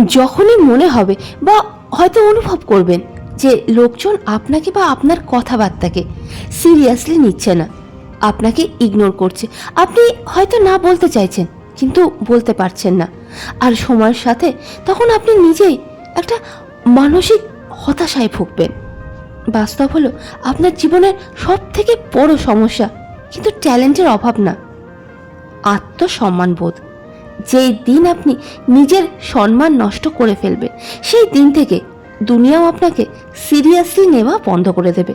যখনই মনে হবে বা হয়তো অনুভব করবেন যে লোকজন আপনাকে বা আপনার কথাবার্তাকে সিরিয়াসলি নিচ্ছে না, আপনাকে ইগনোর করছে, আপনি হয়তো না বলতে চাইছেন কিন্তু বলতে পারছেন না, আর সময়ের সাথে তখন আপনি নিজেই একটা মানসিক হতাশায় ভুগবেন। বাস্তব হলো আপনার জীবনের সব থেকে বড় সমস্যা কিন্তু ট্যালেন্টের অভাব না, আত্মসম্মানবোধ। যেই দিন আপনি নিজের সম্মান নষ্ট করে ফেলবে, সেই দিন থেকে দুনিয়াও আপনাকে সিরিয়াসলি নেওয়া বন্ধ করে দেবে।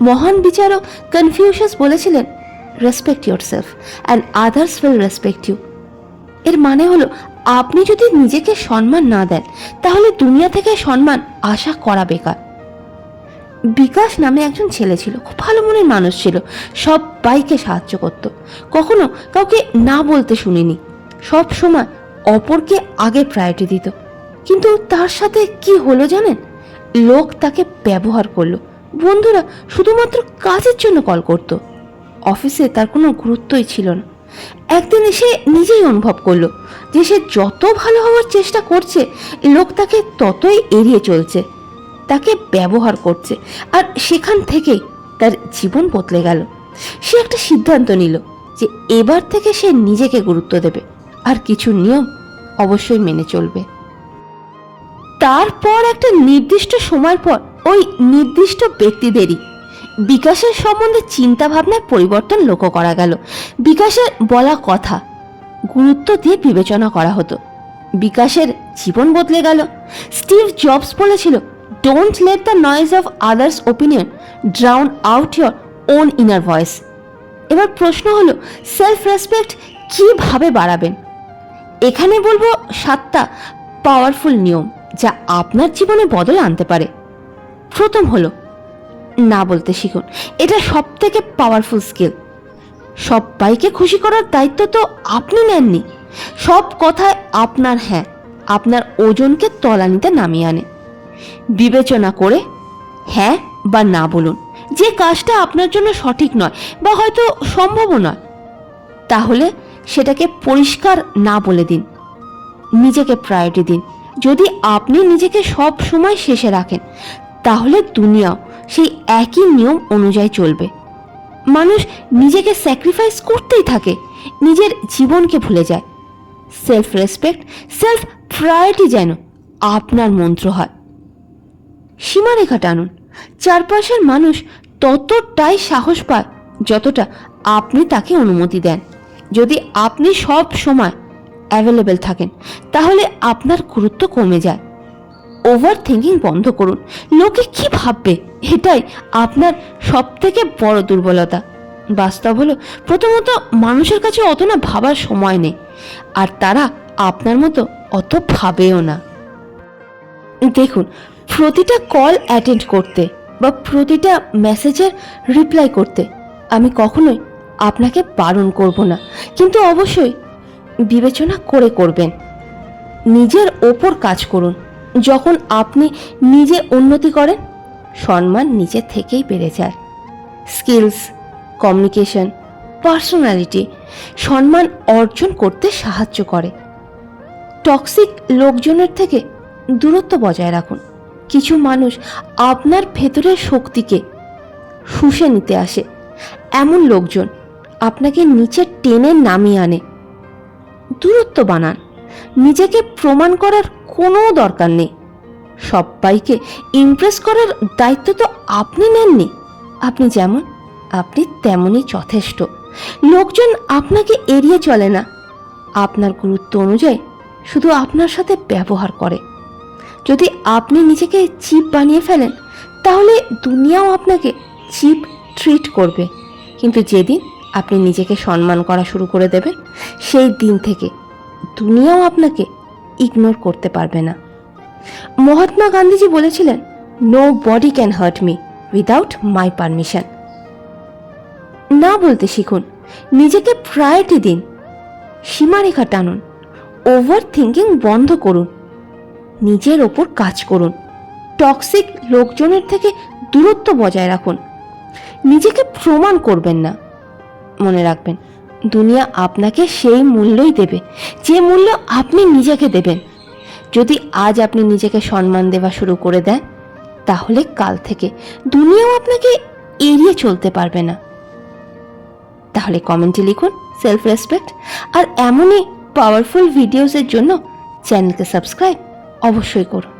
মহান বিচারক কনফিউশিয়াস বলেছিলেন, respect your self and others will respect you. এর মানে হলো আপনি যদি নিজেকে সম্মান না দেন তাহলে দুনিয়া থেকে সম্মান আশা করা বেকার। বিকাশ নামে একজন ছেলে ছিল, খুব ভালো মনের মানুষ ছিল, সবাইকে সাহায্য করত, কখনো কাউকে না বলতে শুনিনি, সব সময় অপরকে আগে প্রায়োরিটি দিত। কিন্তু তার সাথে কি হলো জানেন? লোক তাকে ব্যবহার করলো। বন্ধুরা শুধুমাত্র কাজের জন্য কল করত, অফিসে তার কোনো গুরুত্বই ছিল না। একদিন সে নিজেই অনুভব করলো যে সে যত ভালো হওয়ার চেষ্টা করছে, লোক তাকে ততই এড়িয়ে চলছে, তাকে ব্যবহার করছে। আর সেখান থেকেই তার জীবন বদলে গেল। সে একটা সিদ্ধান্ত নিল যে এবার থেকে সে নিজেকে গুরুত্ব দেবে আর কিছু নিয়ম অবশ্যই মেনে চলবে। তারপর একটা নির্দিষ্ট সময় পর ওই নির্দিষ্ট ব্যক্তিদেরই বিকাশের সম্বন্ধে চিন্তা ভাবনায় পরিবর্তন লক্ষ্য করা গেল। বিকাশের বলা কথা গুরুত্ব দিয়ে বিবেচনা করা হতো। বিকাশের জীবন বদলে গেল। স্টিভ জবস বলেছিল, don't let the noise of others opinion drown out your own inner voice. এবার প্রশ্ন হলো, সেলফ রেসপেক্ট কিভাবে বাড়াবেন? এখানে বলবো 7টা পাওয়ারফুল নিয়ম যা আপনার জীবনে বদল আনতে পারে। প্রথম হলো, না বলতে শিখুন। এটা সব থেকে পাওয়ারফুল স্কিল। সবাইকে খুশি করার দায়িত্ব তো আপনি নেননি। সব কথায় আপনার হ্যাঁ আপনার ওজনকে তলানিতে নামিয়ে আনে। বিবেচনা করে হ্যাঁ বা না বলুন। যে কাজটা আপনার জন্য সঠিক নয় বা হয়তো সম্ভবও নয়, তাহলে সেটাকে পরিষ্কার না বলে দিন। নিজেকে প্রায়োরিটি দিন। যদি আপনি নিজেকে সব সময় শেষে রাখেন, তাহলে দুনিয়াও সেই একই নিয়ম অনুযায়ী চলবে। মানুষ নিজেকে স্যাক্রিফাইস করতেই থাকে, নিজের জীবনকে ভুলে যায়। সেলফ রেসপেক্ট, সেলফ প্রায়োরিটি যেন আপনার মন্ত্র হয়। সীমারেখা টানুন। চারপাশের মানুষ ততটাই সাহস পায় যতটা আপনি তাকে অনুমতি দেন। যদি আপনি সব সময় অ্যাভেলেবেল থাকেন, তাহলে আপনার গুরুত্ব কমে যায়। ওভার থিঙ্কিং বন্ধ করুন। লোকে কি ভাববে, এটাই আপনার সব থেকে বড় দুর্বলতা। বাস্তব হলো, প্রথমত মানুষের কাছে অত না ভাবার সময় নেই, আর তারা আপনার মতো অত ভাবেও না। দেখুন, প্রতিটা কল অ্যাটেন্ড করতে বা প্রতিটা মেসেজের রিপ্লাই করতে আমি কখনোই আপনাকে বারণ করব না, কিন্তু অবশ্যই বিবেচনা করে করবেন। নিজের ওপর কাজ করুন। যখন আপনি নিজে উন্নতি করেন, সম্মান নিজে থেকেই বেড়ে যায়। স্কিলস, কমিউনিকেশন, পার্সোনালিটি সম্মান অর্জন করতে সাহায্য করে। টক্সিক লোকজনের থেকে দূরত্ব বজায় রাখুন। কিছু মানুষ আপনার ভেতরের শক্তিকে শুষে নিতে আসে। এমন লোকজন আপনাকে নিচে টেনে নামিয়ে আনে। দূরত্ব বানান। নিজেকে প্রমাণ করার কোনো দরকার নেই। সবাইকে ইমপ্রেস করার দায়িত্ব তো আপনি নেননি। আপনি যেমন, আপনি তেমনই যথেষ্ট। লোকজন আপনাকে এড়িয়ে চলে না, আপনার গুরুত্ব অনুযায়ী শুধু আপনার সাথে ব্যবহার করে। যদি আপনি নিজেকে চিপ বানিয়ে ফেলেন, তাহলে দুনিয়াও আপনাকে চিপ ট্রিট করবে। কিন্তু যেদিন আপনি নিজেকে সম্মান করা শুরু করে দেবেন, সেই দিন থেকে দুনিয়াও আপনাকে ইগনোর করতে পারবে না। মহাত্মা গান্ধীজি বলেছিলেন, nobody can hurt me without my permission. না বলতে শিখুন। নিজেকে প্রায়োরিটি দিন। সীমারেখা টানুন। ওভার থিঙ্কিং বন্ধ করুন। নিজের ওপর কাজ করুন। টক্সিক লোকজনের থেকে দূরত্ব বজায় রাখুন। নিজেকে প্রমাণ করবেন না। মনে রাখবেন, দুনিয়া আপনাকে সেই মূল্যই দেবে যে মূল্য আপনি নিজেকে দেবেন। যদি আজ আপনি নিজেকে সম্মান দেওয়া শুরু করে দেন, তাহলে কাল থেকে দুনিয়াও আপনাকে এড়িয়ে চলতে পারবে না। তাহলে কমেন্টে লিখুন সেলফ রেসপেক্ট, আর এমনই পাওয়ারফুল ভিডিওসের জন্য চ্যানেলকে সাবস্ক্রাইব অবশ্যই করুন।